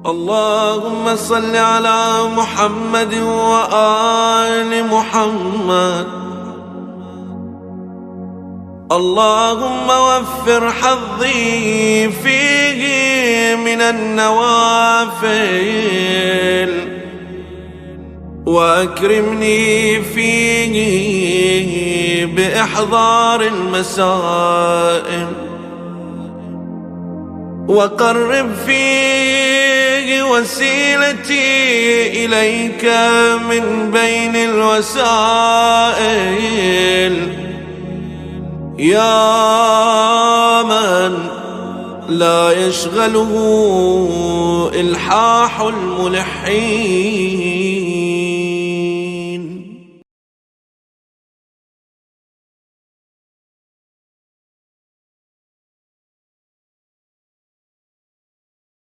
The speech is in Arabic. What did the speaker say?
اللهم صل على محمد وآل محمد. اللهم وفر حظي فيه من النوافل وأكرمني فيه بإحضار المسائل وقرب فيه وسيلتي إليك من بين الوسائل يا من لا يشغله إلحاح الملحين.